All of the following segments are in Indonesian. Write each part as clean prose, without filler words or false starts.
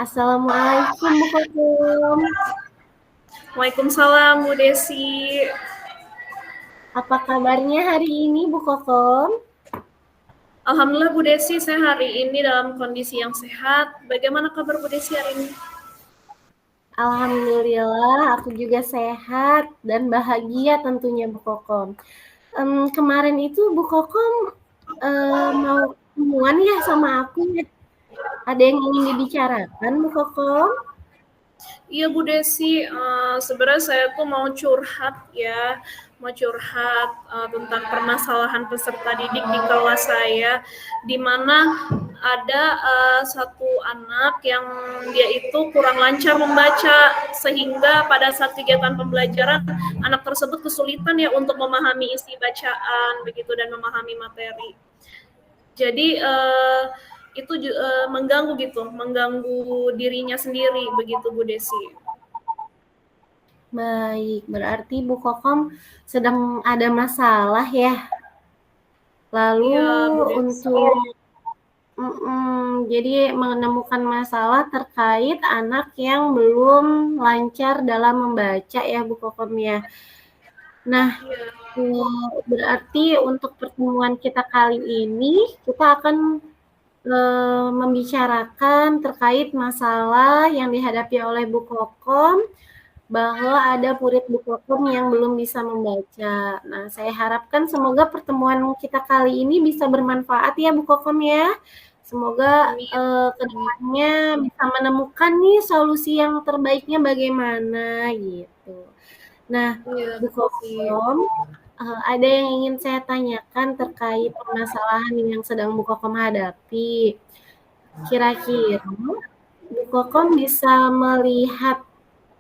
Assalamualaikum Bu Kokom. Waalaikumsalam Bu Desi. Apa kabarnya hari ini Bu Kokom? Alhamdulillah Bu Desi, saya hari ini dalam kondisi yang sehat. Bagaimana kabar Bu Desi hari ini? Alhamdulillah, aku juga sehat dan bahagia tentunya Bu Kokom. Kemarin itu Bu Kokom mau ketemuan ya sama aku ya. Ada yang ingin dibicarakan Bu Kokom? Iya Bu Desi, sebenarnya saya tuh mau curhat ya, tentang permasalahan peserta didik di kelas saya, di mana ada satu anak yang dia itu kurang lancar membaca, sehingga pada saat kegiatan pembelajaran anak tersebut kesulitan ya untuk memahami isi bacaan begitu dan memahami materi. Jadi itu mengganggu dirinya sendiri begitu Bu Desi. Baik, berarti Bu Kokom sedang ada masalah ya. Lalu Iya Bu Desi. untuk jadi menemukan masalah terkait anak yang belum lancar dalam membaca ya Bu Kokom ya. Nah, berarti untuk pertemuan kita kali ini kita akan membicarakan terkait masalah yang dihadapi oleh Bu Kokom bahwa ada murid Bu Kokom yang belum bisa membaca. Nah, saya harapkan semoga pertemuan kita kali ini bisa bermanfaat ya Bu Kokom ya. Semoga kedepannya bisa menemukan nih solusi yang terbaiknya bagaimana gitu. Nah, Bu Kokom, ada yang ingin saya tanyakan terkait permasalahan yang sedang Bu Kokom hadapi. Kira-kira Bu Kokom bisa melihat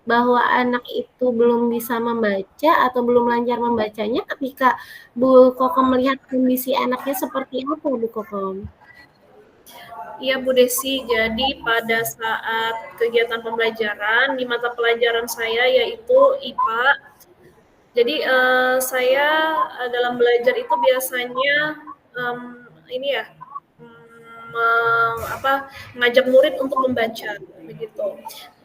bahwa anak itu belum bisa membaca atau belum lancar membacanya ketika Bu Kokom melihat kondisi anaknya seperti apa Bu Kokom? Iya Bu Desi, jadi pada saat kegiatan pembelajaran di mata pelajaran saya yaitu IPA, jadi saya dalam belajar itu biasanya ini ya mengajak murid untuk membaca begitu.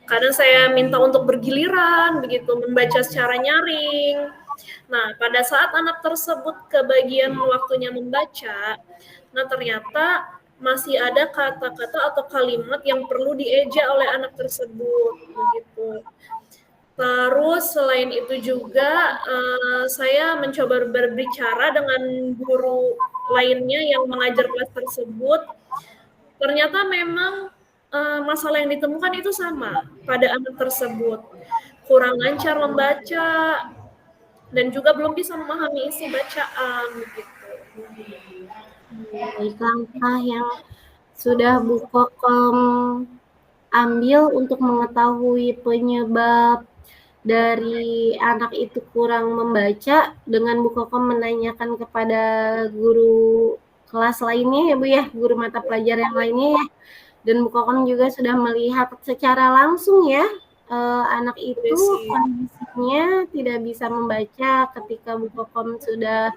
Kadang saya minta untuk bergiliran begitu membaca secara nyaring. Nah, pada saat anak tersebut kebagian waktunya membaca, nah ternyata masih ada kata-kata atau kalimat yang perlu dieja oleh anak tersebut begitu. Terus selain itu juga saya mencoba berbicara dengan guru lainnya yang mengajar kelas tersebut. Ternyata memang masalah yang ditemukan itu sama pada anak tersebut. Kurang lancar membaca dan juga belum bisa memahami isi bacaan begitu. Baik, langkah yang sudah Bu Kokom ambil untuk mengetahui penyebab dari anak itu kurang membaca dengan Bu Kokom menanyakan kepada guru kelas lainnya ya Bu ya, guru mata pelajaran yang lainnya ya. Dan Bu Kokom juga sudah melihat secara langsung ya anak itu kondisinya tidak bisa membaca ketika Bu Kokom sudah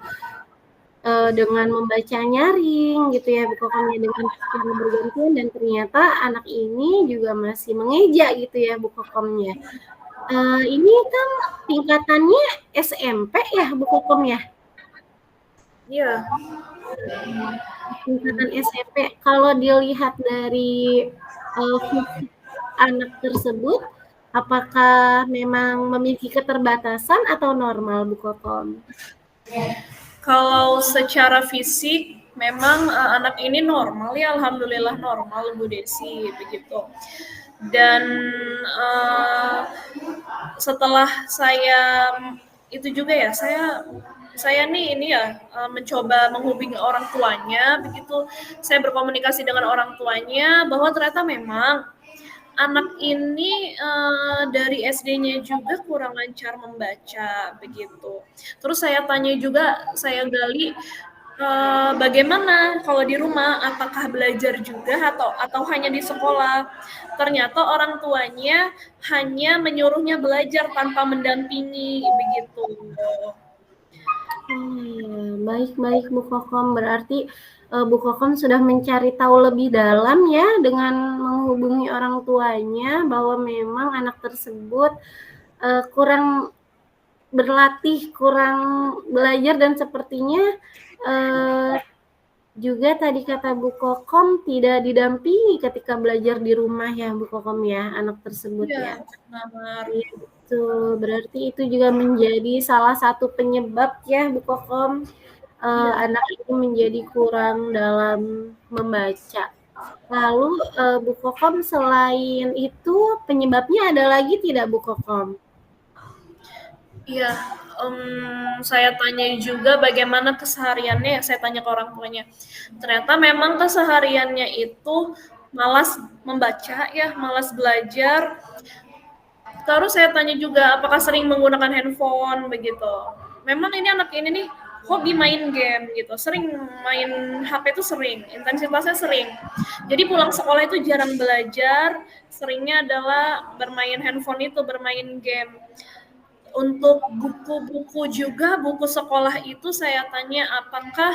dengan membaca nyaring gitu ya Bu Kokom ya, dengan secara bergantian, dan ternyata anak ini juga masih mengeja gitu ya Bu Kokomnya. Ini kan tingkatannya SMP ya Bu Kokom ya? Iya. Tingkatan SMP. Kalau dilihat dari fisik anak tersebut, apakah memang memiliki keterbatasan atau normal Bu Kokom? Kalau secara fisik memang anak ini normal ya, alhamdulillah normal Bu Desi begitu. Dan setelah saya itu juga ya, saya nih ini ya mencoba menghubungi orang tuanya begitu. Saya berkomunikasi dengan orang tuanya bahwa ternyata memang anak ini dari SD-nya juga kurang lancar membaca begitu. Terus saya tanya juga, saya gali bagaimana kalau di rumah, apakah belajar juga atau hanya di sekolah? Ternyata orang tuanya hanya menyuruhnya belajar tanpa mendampingi begitu. Baik Bu Kokom, berarti Bu Kokom sudah mencari tahu lebih dalam ya dengan menghubungi orang tuanya bahwa memang anak tersebut kurang berlatih, kurang belajar dan sepertinya juga tadi kata Bu Kokom tidak didampingi ketika belajar di rumah ya Bu Kokom ya, anak tersebut ya. Benar. Iya betul, berarti itu juga menjadi salah satu penyebab ya Bu Kokom anak itu menjadi kurang dalam membaca. Lalu Bu Kokom selain itu penyebabnya ada lagi tidak Bu Kokom? Iya, saya tanya juga bagaimana kesehariannya, saya tanya ke orang tuanya. Ternyata memang kesehariannya itu malas membaca ya, malas belajar. Terus saya tanya juga apakah sering menggunakan handphone begitu. Memang ini anak ini nih hobi main game gitu, sering main HP itu sering, intensitasnya sering. Jadi pulang sekolah itu jarang belajar, seringnya adalah bermain handphone itu, bermain game. Untuk buku-buku juga, buku sekolah itu saya tanya apakah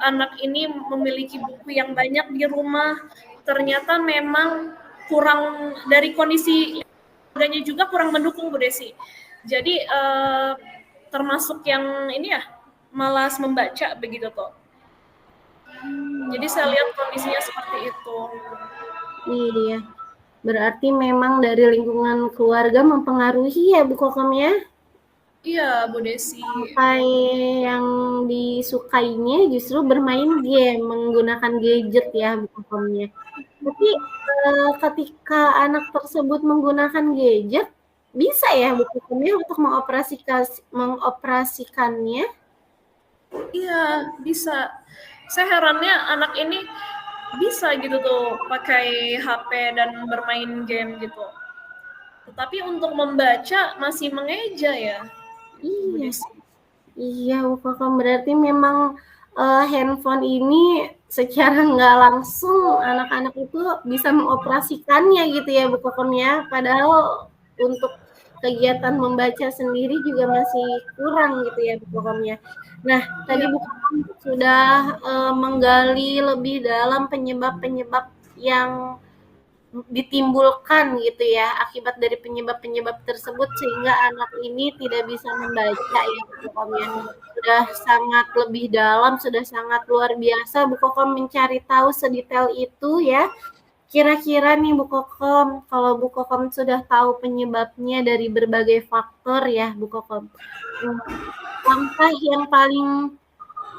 anak ini memiliki buku yang banyak di rumah. Ternyata memang kurang, dari kondisi keluarganya juga kurang mendukung Bu Desi. Jadi termasuk yang ini ya, malas membaca begitu tuh. Jadi saya lihat kondisinya seperti itu. Iya, berarti memang dari lingkungan keluarga mempengaruhi ya Bu Kokom ya? Iya Bu Desi. Sampai yang disukainya justru bermain game, menggunakan gadget ya Bu Kokomnya. Tapi ketika anak tersebut menggunakan gadget, bisa ya Bu Kokomnya untuk mengoperasikannya? Iya, bisa. Saya herannya anak ini bisa gitu tuh pakai HP dan bermain game gitu. Tetapi untuk membaca masih mengeja ya. Iya. Iya, Bu Kokom, berarti memang handphone ini secara nggak langsung anak-anak itu bisa mengoperasikannya gitu ya Bu Kokom ya. Padahal untuk kegiatan membaca sendiri juga masih kurang gitu ya Bu Kokom ya. Nah, tadi Bu Kokom sudah menggali lebih dalam penyebab-penyebab yang ditimbulkan gitu ya akibat dari penyebab-penyebab tersebut sehingga anak ini tidak bisa membaca ya Bu Kokom ya. Sudah sangat lebih dalam, sudah sangat luar biasa Bu Kokom mencari tahu sedetail itu ya. Kira-kira nih Bu Kokom, kalau Bu Kokom sudah tahu penyebabnya dari berbagai faktor ya Bu Kokom. Langkah yang paling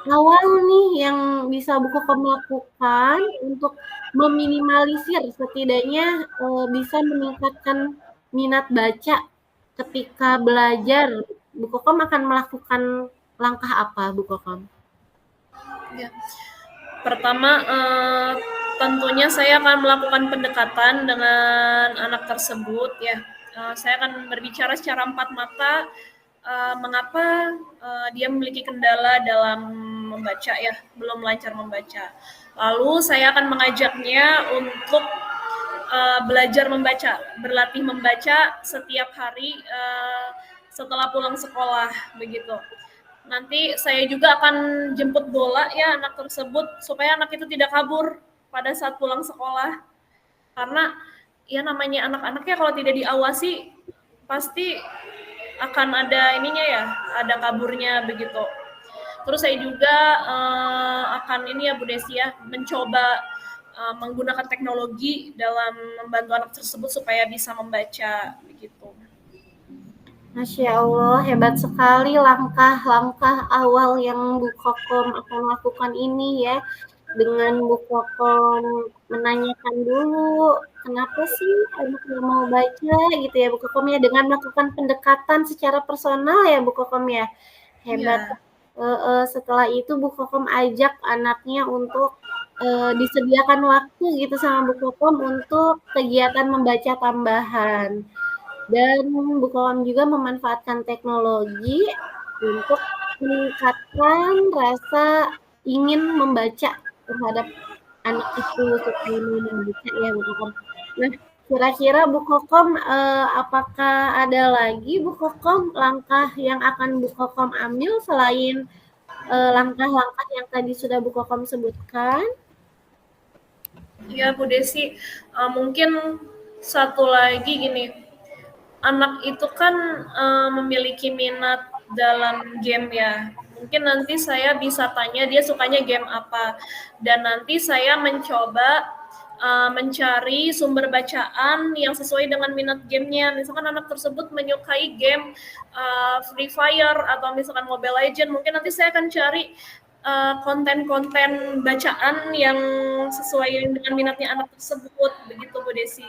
awal nih yang bisa Bu Kokom lakukan untuk meminimalisir setidaknya bisa meningkatkan minat baca ketika belajar, Bu Kokom akan melakukan langkah apa Bu Kokom? Ya. Pertama, tentunya saya akan melakukan pendekatan dengan anak tersebut ya. Saya akan berbicara secara empat mata mengapa dia memiliki kendala dalam membaca ya, belum lancar membaca. Lalu saya akan mengajaknya untuk belajar membaca, berlatih membaca setiap hari setelah pulang sekolah begitu. Nanti saya juga akan jemput bola ya anak tersebut supaya anak itu tidak kabur pada saat pulang sekolah. Karena ya namanya anak-anak ya kalau tidak diawasi pasti akan ada ininya ya, ada kaburnya begitu. Terus saya juga akan ini ya Bu Desi ya, mencoba menggunakan teknologi dalam membantu anak tersebut supaya bisa membaca begitu. Masya Allah, hebat sekali langkah-langkah awal yang Bu Kokom akan lakukan ini ya. Dengan Bu Kokom menanyakan dulu, kenapa sih anak nggak mau baca gitu ya Bu Kokom ya, dengan melakukan pendekatan secara personal ya Bu Kokom ya. Hebat. Ya. Setelah itu Bu Kokom ajak anaknya untuk disediakan waktu gitu sama Bu Kokom untuk kegiatan membaca tambahan. Dan Bu Kokom juga memanfaatkan teknologi untuk meningkatkan rasa ingin membaca terhadap anak itu supaya mau membaca ya Bu Kokom. Nah, kira-kira Bu Kokom apakah ada lagi Bu Kokom langkah yang akan Bu Kokom ambil selain langkah-langkah yang tadi sudah Bu Kokom sebutkan? Ya Bu Desi, mungkin satu lagi gini, anak itu kan memiliki minat dalam game ya. Mungkin nanti saya bisa tanya dia sukanya game apa, dan nanti saya mencoba mencari sumber bacaan yang sesuai dengan minat gamenya. Misalkan anak tersebut menyukai game Free Fire atau misalkan Mobile Legend, mungkin nanti saya akan cari konten-konten bacaan yang sesuai dengan minatnya anak tersebut, begitu Bu Desi.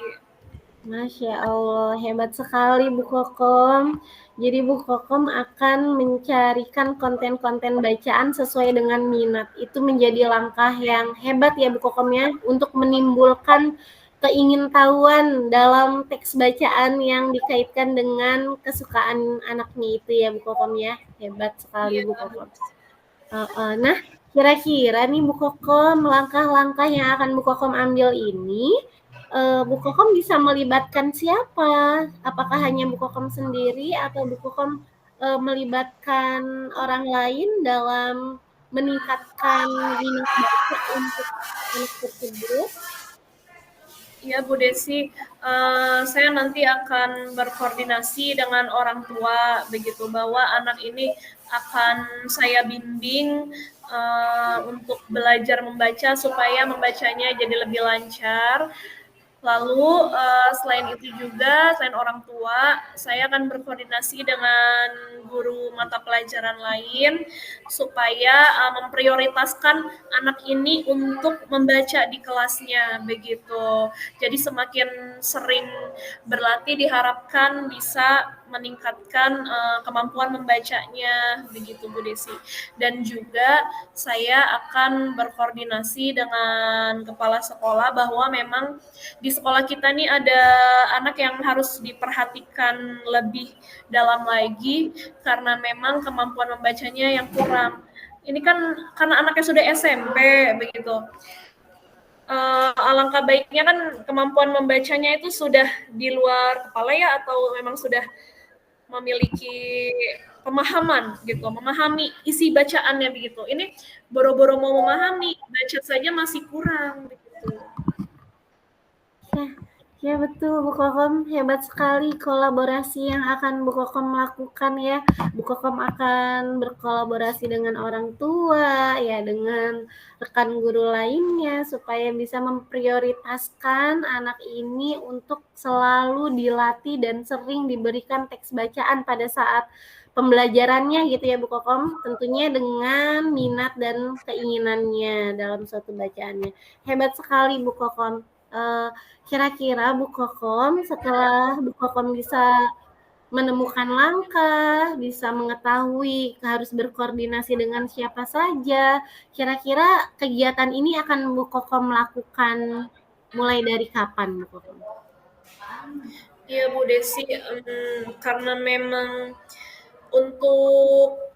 Masya Allah, hebat sekali Bu Kokom. Jadi Bu Kokom akan mencarikan konten-konten bacaan sesuai dengan minat. Itu menjadi langkah yang hebat ya Bu Kokom ya, untuk menimbulkan keingintahuan dalam teks bacaan yang dikaitkan dengan kesukaan anaknya itu ya Bu Kokom ya. Hebat sekali Iya, Bu Kokom. Nah, kira-kira nih Bu Kokom, langkah-langkah yang akan Bu Kokom ambil ini, Bu Kokom bisa melibatkan siapa? Apakah hanya Bu Kokom sendiri atau Bu Kokom melibatkan orang lain dalam meningkatkan minat baca untuk anak tersebut? iya Bu Desi, saya nanti akan berkoordinasi dengan orang tua begitu, bahwa anak ini akan saya bimbing untuk belajar membaca supaya membacanya jadi lebih lancar. Lalu selain itu juga, selain orang tua, saya akan berkoordinasi dengan guru mata pelajaran lain supaya memprioritaskan anak ini untuk membaca di kelasnya begitu. Jadi semakin sering berlatih diharapkan bisa meningkatkan kemampuan membacanya begitu Bu Desi. Dan juga saya akan berkoordinasi dengan kepala sekolah bahwa memang di sekolah kita nih ada anak yang harus diperhatikan lebih dalam lagi karena memang kemampuan membacanya yang kurang. Ini kan karena anaknya sudah SMP begitu. Alangkah baiknya kan kemampuan membacanya itu sudah di luar kepala ya, atau memang sudah memiliki pemahaman gitu, memahami isi bacaannya begitu. Ini boro-boro mau memahami, baca saja masih kurang begitu. Ya betul Bu Kokom, hebat sekali kolaborasi yang akan Bu Kokom lakukan ya. Bu Kokom akan berkolaborasi dengan orang tua, ya dengan rekan guru lainnya supaya bisa memprioritaskan anak ini untuk selalu dilatih dan sering diberikan teks bacaan pada saat pembelajarannya gitu ya Bu Kokom, tentunya dengan minat dan keinginannya dalam suatu bacaannya. Hebat sekali Bu Kokom. Kira-kira Bu Kokom setelah Bu Kokom bisa menemukan langkah, bisa mengetahui harus berkoordinasi dengan siapa saja, kira-kira kegiatan ini akan Bu Kokom lakukan mulai dari kapan Bu Kokom? Iya Bu Desi, karena memang untuk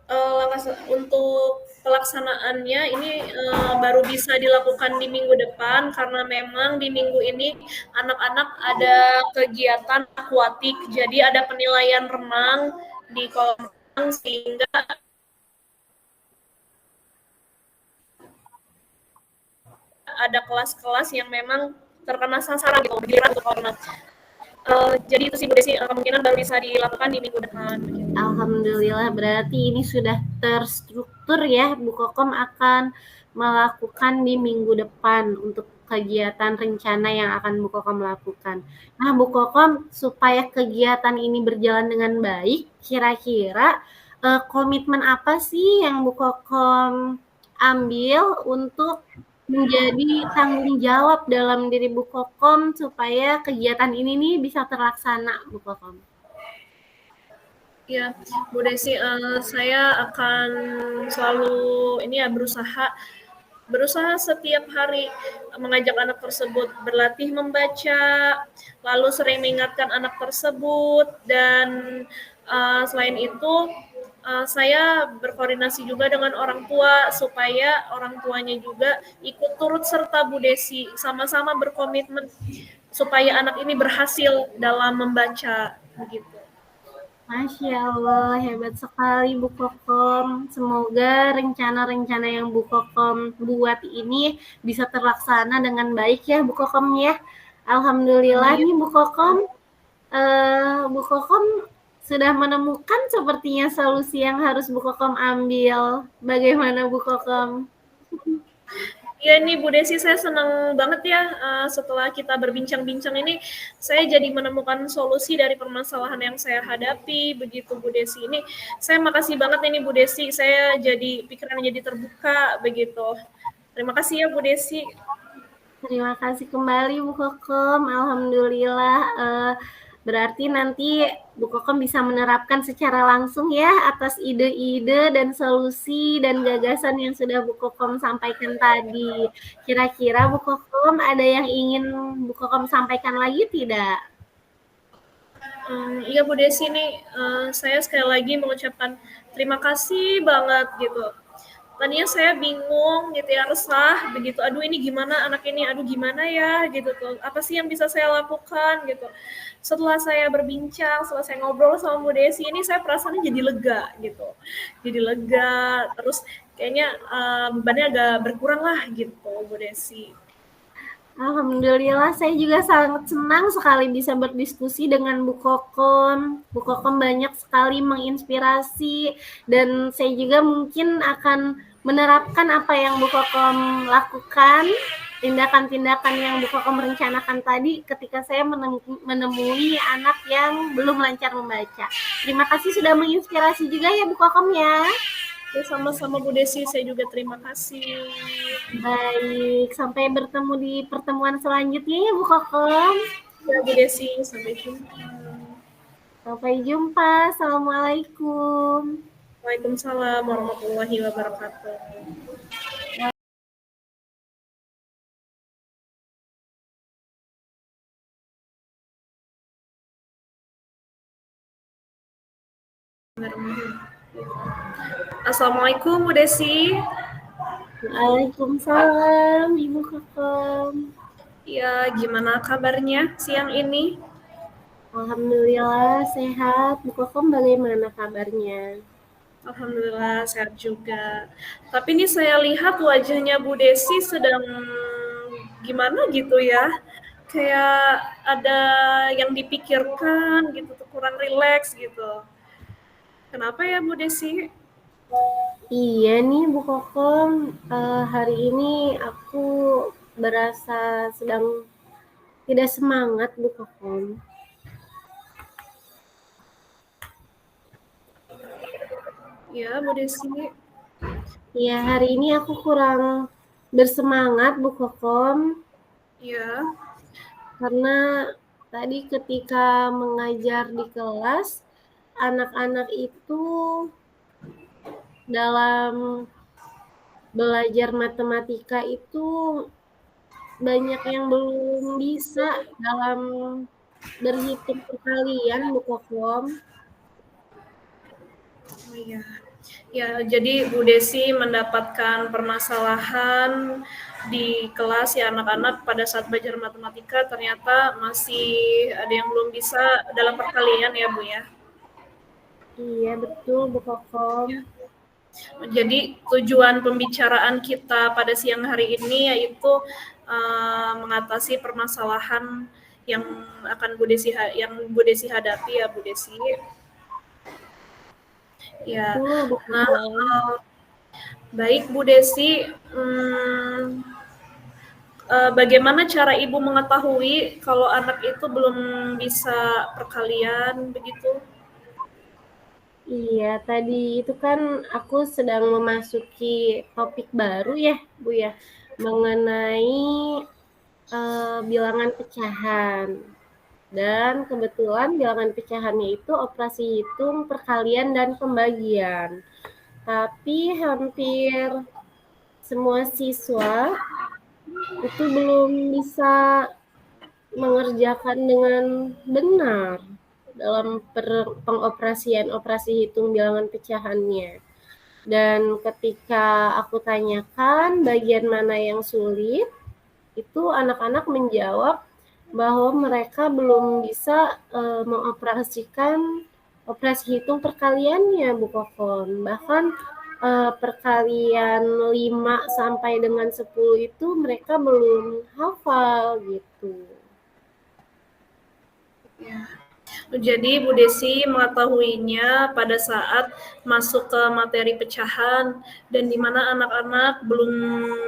untuk pelaksanaannya ini baru bisa dilakukan di minggu depan karena memang di minggu ini anak-anak ada kegiatan akuatik, jadi ada penilaian renang di kolam renang sehingga ada kelas-kelas yang memang terkena sasaran gitu, giliran untuk kolam renang. Jadi itu sih Bu Desi, kemungkinan baru bisa dilakukan di minggu depan. Alhamdulillah, berarti ini sudah terstruktur ya, Bu Kokom akan melakukan di minggu depan untuk kegiatan rencana yang akan Bu Kokom lakukan. Nah, Bu Kokom, supaya kegiatan ini berjalan dengan baik, kira-kira komitmen apa sih yang Bu Kokom ambil untuk menjadi tanggung jawab dalam diri Bu Kokom supaya kegiatan ini nih bisa terlaksana, Bu Kokom? Ya, Bu Desi, saya akan selalu ini ya berusaha setiap hari mengajak anak tersebut berlatih membaca, lalu sering mengingatkan anak tersebut, dan selain itu saya berkoordinasi juga dengan orang tua supaya orang tuanya juga ikut turut serta Bu Desi, sama-sama berkomitmen supaya anak ini berhasil dalam membaca begitu. Masya Allah, hebat sekali Bu Kokom. Semoga rencana-rencana yang Bu Kokom buat ini bisa terlaksana dengan baik ya Bu Kokom ya. Alhamdulillah Amin. nih Bu Kokom. Bu Kokom sudah menemukan sepertinya solusi yang harus Bu Kokom ambil. Bagaimana Bu Kokom? Iya nih Bu Desi, saya senang banget ya setelah kita berbincang-bincang ini, saya jadi menemukan solusi dari permasalahan yang saya hadapi, begitu Bu Desi. Ini saya makasih banget ini Bu Desi, saya jadi pikiran jadi terbuka begitu. Terima kasih ya Bu Desi. Terima kasih kembali Bu Kokom. Alhamdulillah. Berarti nanti Bu Kokom bisa menerapkan secara langsung ya atas ide-ide dan solusi dan gagasan yang sudah Bu Kokom sampaikan tadi. Kira-kira Bu Kokom ada yang ingin Bu Kokom sampaikan lagi tidak? Iya Bu Desi nih, saya sekali lagi mengucapkan terima kasih banget gitu. Tadinya saya bingung gitu ya, resah begitu, aduh ini gimana anak ini, aduh gimana ya gitu tuh, apa sih yang bisa saya lakukan gitu. Setelah saya berbincang, setelah saya ngobrol sama Bu Desi ini, saya perasaannya jadi lega gitu, jadi lega, terus kayaknya bebannya agak berkurang lah gitu Bu Desi. Alhamdulillah, saya juga sangat senang sekali bisa berdiskusi dengan Bu Kokom. Bu Kokom banyak sekali menginspirasi dan saya juga mungkin akan menerapkan apa yang Bu Kokom lakukan, tindakan-tindakan yang Bu Kokom rencanakan tadi ketika saya menemui anak yang belum lancar membaca. Terima kasih sudah menginspirasi juga ya Bu Kokom ya. Ya, sama-sama Bu Desi, saya juga terima kasih. Baik, sampai bertemu di pertemuan selanjutnya ya Bu Kokom. Ya Bu Desi, sampai jumpa. Sampai jumpa. Assalamualaikum. Waalaikumsalam warahmatullahi wabarakatuh. Assalamualaikum Bu Desi. Waalaikumsalam Ibu Kokom. Ya, gimana kabarnya siang ini? Alhamdulillah sehat. Bu Kokom bagaimana kabarnya? Alhamdulillah sehat juga. Tapi ini saya lihat wajahnya Bu Desi sedang gimana gitu ya. Kayak ada yang dipikirkan gitu, kurang rileks gitu. Kenapa ya Bu Desi? Iya nih Bu Kokom, hari ini aku berasa sedang tidak semangat Bu Kokom. Ya Bu Desi. Iya hari ini aku kurang bersemangat Bu Kokom. Ya. Karena tadi ketika mengajar di kelas, anak-anak itu dalam belajar matematika itu banyak yang belum bisa dalam berhitung perkalian Bu Kokom. Oh iya. Ya, jadi Bu Desi mendapatkan permasalahan di kelas ya anak-anak pada saat belajar matematika ternyata masih ada yang belum bisa dalam perkalian ya Bu ya. Iya betul Bu Kokom. Jadi tujuan pembicaraan kita pada siang hari ini yaitu mengatasi permasalahan yang akan Bu Desi hadapi ya Bu Desi. Ya, Betul Bu nah Kokom. baik Bu Desi, bagaimana cara Ibu mengetahui kalau anak itu belum bisa perkalian begitu? Iya, tadi itu kan aku sedang memasuki topik baru ya, Bu ya, mengenai bilangan pecahan. Dan kebetulan bilangan pecahannya itu operasi hitung, perkalian, dan pembagian. Tapi hampir semua siswa itu belum bisa mengerjakan dengan benar dalam pengoperasian operasi hitung bilangan pecahannya. Dan ketika aku tanyakan bagian mana yang sulit, itu anak-anak menjawab bahwa mereka belum bisa mengoperasikan operasi hitung perkaliannya Bu Kokom. Bahkan perkalian 5 sampai dengan 10 itu mereka belum hafal gitu. Ya. Jadi Bu Desi mengetahuinya pada saat masuk ke materi pecahan dan di mana anak-anak belum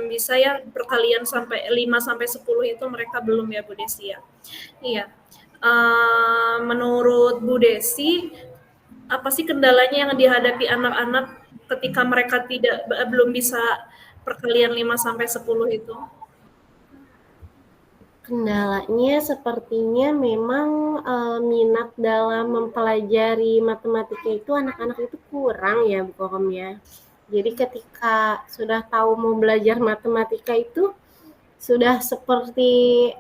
bisa ya perkalian sampai 5 sampai 10 itu mereka belum ya Bu Desi ya. Iya. Menurut Bu Desi, apa sih kendalanya yang dihadapi anak-anak ketika mereka belum bisa perkalian 5 sampai 10 itu? Kendalanya sepertinya memang minat dalam mempelajari matematika itu anak-anak itu kurang ya Bu Kokom ya. Jadi ketika sudah tahu mau belajar matematika itu sudah seperti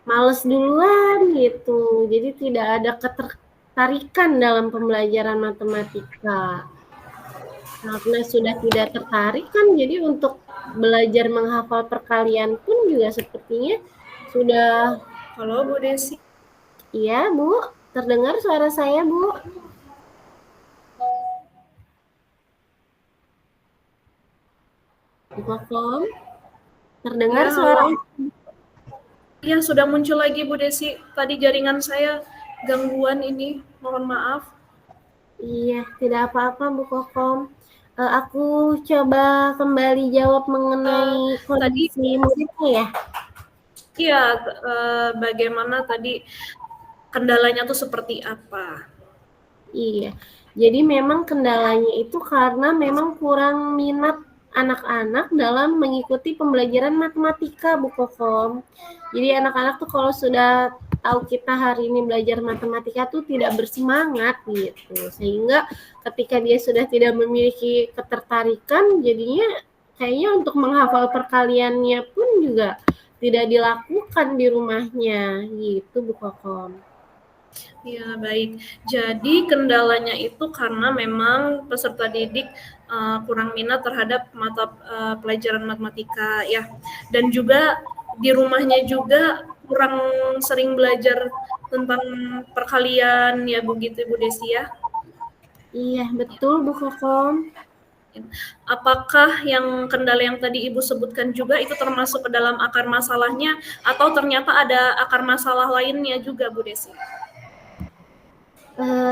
males duluan gitu. Jadi tidak ada ketertarikan dalam pembelajaran matematika. Karena sudah tidak tertarik kan, jadi untuk belajar menghafal perkalian pun juga sepertinya sudah. Halo Bu Desi. Iya Bu, terdengar suara saya Bu? Bu Kokom, terdengar Ya, suara? halo. Iya, sudah muncul lagi Bu Desi. Tadi jaringan saya gangguan ini, mohon maaf. Iya, tidak apa-apa Bu Kokom. Aku coba kembali jawab mengenai Tadi kondisi muridnya ya. iya, bagaimana tadi kendalanya tuh seperti apa? Iya, jadi memang kendalanya itu karena memang kurang minat anak-anak dalam mengikuti pembelajaran matematika, Bu Kokom. Jadi anak-anak tuh kalau sudah tahu kita hari ini belajar matematika tuh tidak bersemangat gitu. Sehingga ketika dia sudah tidak memiliki ketertarikan, jadinya kayaknya untuk menghafal perkaliannya pun juga tidak dilakukan di rumahnya gitu, Bu Kokom. Ya, baik. Jadi kendalanya itu karena memang peserta didik kurang minat terhadap mata pelajaran matematika ya. Dan juga di rumahnya juga kurang sering belajar tentang perkalian ya begitu Bu Desi ya. Iya, betul Bu Kokom. Apakah yang kendala yang tadi Ibu sebutkan juga itu termasuk ke dalam akar masalahnya atau ternyata ada akar masalah lainnya juga Bu Desi?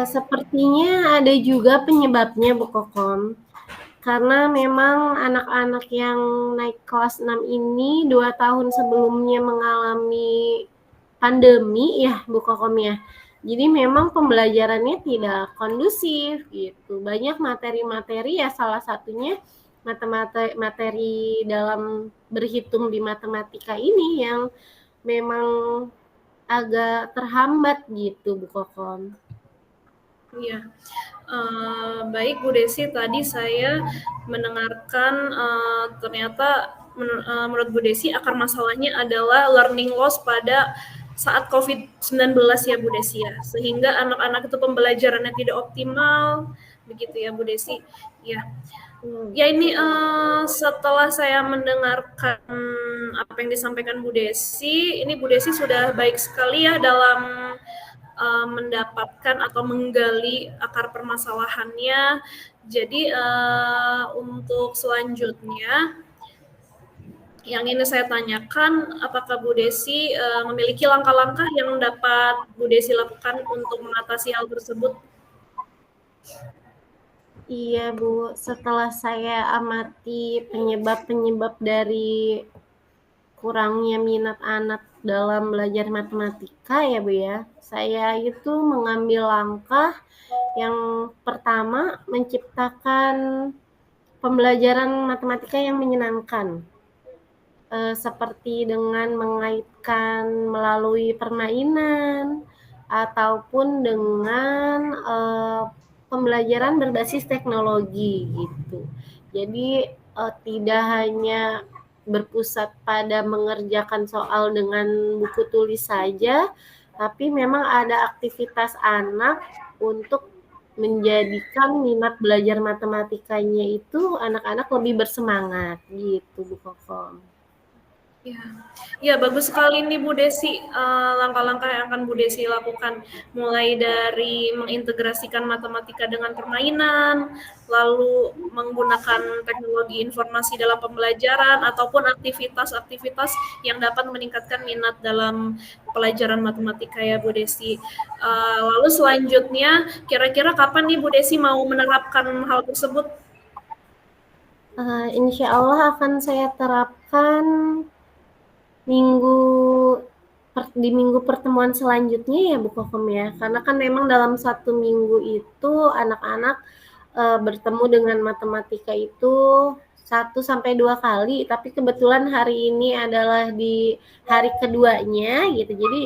Sepertinya ada juga penyebabnya Bu Kokom. Karena memang anak-anak yang naik kelas 6 ini 2 tahun sebelumnya mengalami pandemi ya Bu Kokom ya. Jadi memang pembelajarannya tidak kondusif gitu. Banyak materi-materi ya salah satunya materi dalam berhitung di matematika ini yang memang agak terhambat gitu Bu Kokom. Iya, baik Bu Desi, tadi saya mendengarkan ternyata menurut Bu Desi akar masalahnya adalah learning loss pada saat COVID-19 ya Bu Desi ya, sehingga anak-anak itu pembelajarannya tidak optimal, begitu ya Bu Desi. Ya, ya ini setelah saya mendengarkan apa yang disampaikan Bu Desi, ini Bu Desi sudah baik sekali ya dalam mendapatkan atau menggali akar permasalahannya. Jadi untuk selanjutnya yang ini saya tanyakan, apakah Bu Desi memiliki langkah-langkah yang dapat Bu Desi lakukan untuk mengatasi hal tersebut? Iya Bu, setelah saya amati penyebab-penyebab dari kurangnya minat anak dalam belajar matematika ya Bu ya, saya itu mengambil langkah yang pertama menciptakan pembelajaran matematika yang menyenangkan. Seperti dengan mengaitkan melalui permainan ataupun dengan pembelajaran berbasis teknologi gitu. Jadi tidak hanya berpusat pada mengerjakan soal dengan buku tulis saja, tapi memang ada aktivitas anak untuk menjadikan minat belajar matematikanya itu anak-anak lebih bersemangat gitu Bu Kokom. Ya, ya bagus sekali nih Bu Desi, langkah-langkah yang akan Bu Desi lakukan, mulai dari mengintegrasikan matematika dengan permainan, lalu menggunakan teknologi informasi dalam pembelajaran, ataupun aktivitas-aktivitas yang dapat meningkatkan minat dalam pelajaran matematika ya Bu Desi. Lalu selanjutnya, kira-kira kapan nih Bu Desi mau menerapkan hal tersebut? Insya Allah akan saya terapkan minggu di minggu pertemuan selanjutnya ya Bu Kokom ya, karena kan memang dalam 1 minggu itu anak-anak bertemu dengan matematika itu 1 sampai 2 kali, tapi kebetulan hari ini adalah di hari keduanya gitu, jadi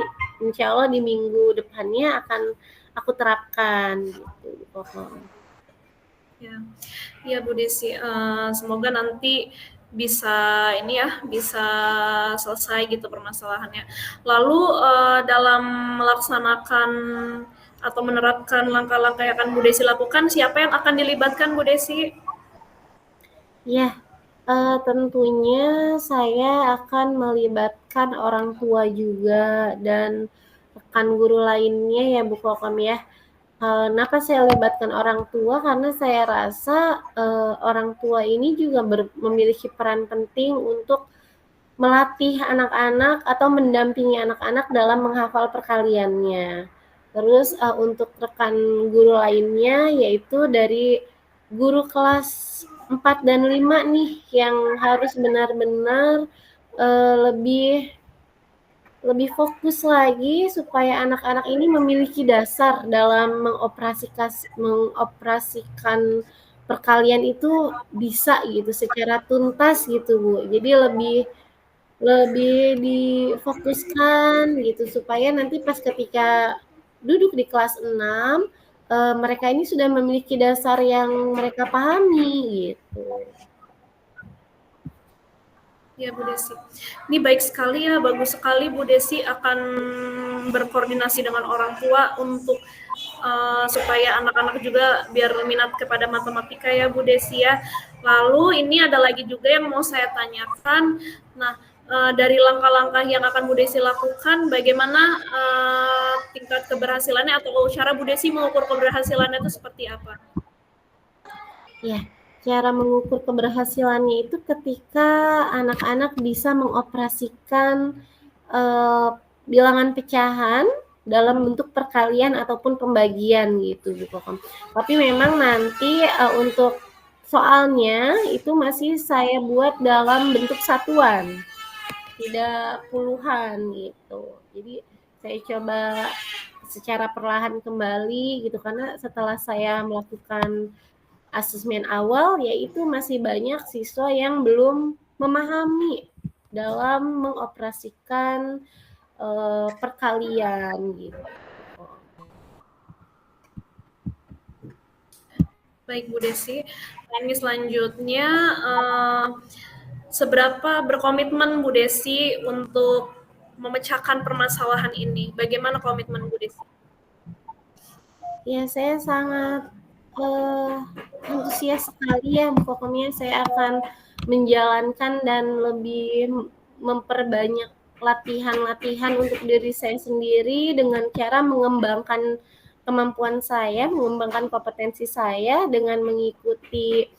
insya Allah di minggu depannya akan aku terapkan gitu Bu Kokom. Ya, ya Bu Desi, semoga nanti bisa ini ya, bisa selesai gitu permasalahannya. Lalu dalam melaksanakan atau menerapkan langkah-langkah yang akan Bu Desi lakukan, siapa yang akan dilibatkan Bu Desi? Ya, tentunya saya akan melibatkan orang tua juga dan rekan guru lainnya ya Bu Kokom ya. Kenapa saya libatkan orang tua? Karena saya rasa orang tua ini juga memiliki peran penting untuk melatih anak-anak atau mendampingi anak-anak dalam menghafal perkaliannya. Terus untuk rekan guru lainnya yaitu dari guru kelas 4 dan 5 nih yang harus benar-benar lebih lebih fokus lagi supaya anak-anak ini memiliki dasar dalam mengoperasikan perkalian itu bisa gitu secara tuntas gitu Bu. Jadi lebih lebih difokuskan gitu supaya nanti pas ketika duduk di kelas 6 mereka ini sudah memiliki dasar yang mereka pahami gitu. Ya Bu Desi, ini baik sekali ya, bagus sekali Bu Desi akan berkoordinasi dengan orang tua untuk supaya anak-anak juga biar minat kepada matematika ya Bu Desi ya. Lalu ini ada lagi juga yang mau saya tanyakan. Nah, dari langkah-langkah yang akan Bu Desi lakukan, bagaimana tingkat keberhasilannya atau cara Bu Desi mengukur keberhasilannya itu seperti apa? Ya, cara mengukur keberhasilannya itu ketika anak-anak bisa mengoperasikan eh, bilangan pecahan dalam bentuk perkalian ataupun pembagian gitu Bu Kokom. Tapi memang nanti untuk soalnya itu masih saya buat dalam bentuk satuan, tidak puluhan gitu. Jadi saya coba secara perlahan kembali gitu karena setelah saya melakukan asesmen awal yaitu masih banyak siswa yang belum memahami dalam mengoperasikan perkalian gitu. Baik Bu Desi, ini selanjutnya seberapa berkomitmen Bu Desi untuk memecahkan permasalahan ini? Bagaimana komitmen Bu Desi? Ya, saya sangat antusias sekali ya, pokoknya saya akan menjalankan dan lebih memperbanyak latihan-latihan untuk diri saya sendiri dengan cara mengembangkan kemampuan saya, mengembangkan kompetensi saya dengan mengikuti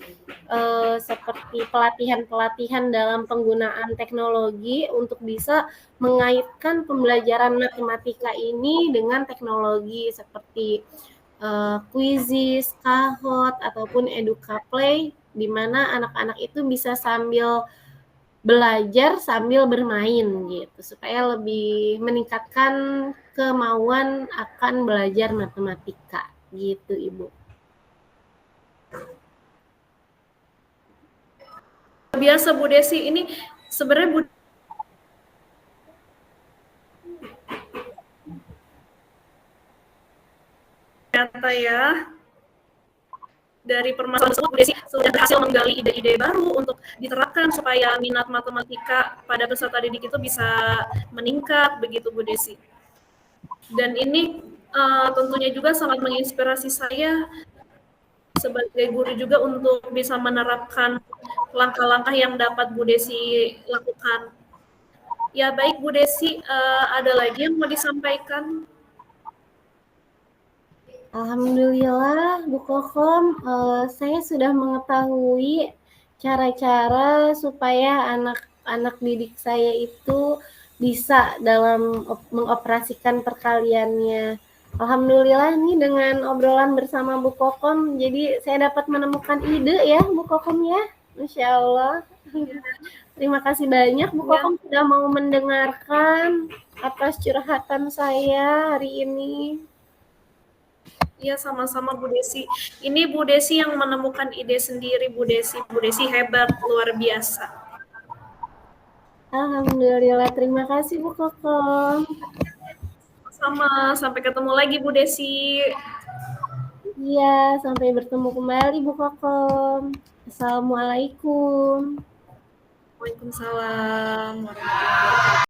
seperti pelatihan-pelatihan dalam penggunaan teknologi untuk bisa mengaitkan pembelajaran matematika ini dengan teknologi seperti Quizizz, Kahoot, ataupun EducaPlay, di mana anak-anak itu bisa sambil belajar sambil bermain gitu, supaya lebih meningkatkan kemauan akan belajar matematika gitu Ibu. Biasa Bu Desi, ini sebenarnya Bu ternyata ya dari permasalahan tersebut Bu Desi sudah berhasil menggali ide-ide baru untuk diterapkan supaya minat matematika pada peserta didik itu bisa meningkat begitu Bu Desi. Dan ini tentunya juga sangat menginspirasi saya sebagai guru juga untuk bisa menerapkan langkah-langkah yang dapat Bu Desi lakukan. Ya baik Bu Desi, ada lagi yang mau disampaikan? Alhamdulillah, Bu Kokom, saya sudah mengetahui cara-cara supaya anak-anak didik saya itu bisa dalam mengoperasikan perkaliannya. Alhamdulillah nih dengan obrolan bersama Bu Kokom, jadi saya dapat menemukan ide ya Bu Kokom ya, Masya Allah. Terima kasih banyak Bu Ya, Kokom sudah mau mendengarkan atas curhatan saya hari ini. ya sama-sama Bu Desi. Ini Bu Desi yang menemukan ide sendiri Bu Desi. Bu Desi hebat, luar biasa. Alhamdulillah, terima kasih Bu Kokom. Sama, sampai ketemu lagi Bu Desi. Iya, sampai bertemu kembali Bu Kokom. Assalamualaikum. Waalaikumsalam warahmatullahi wabarakatuh.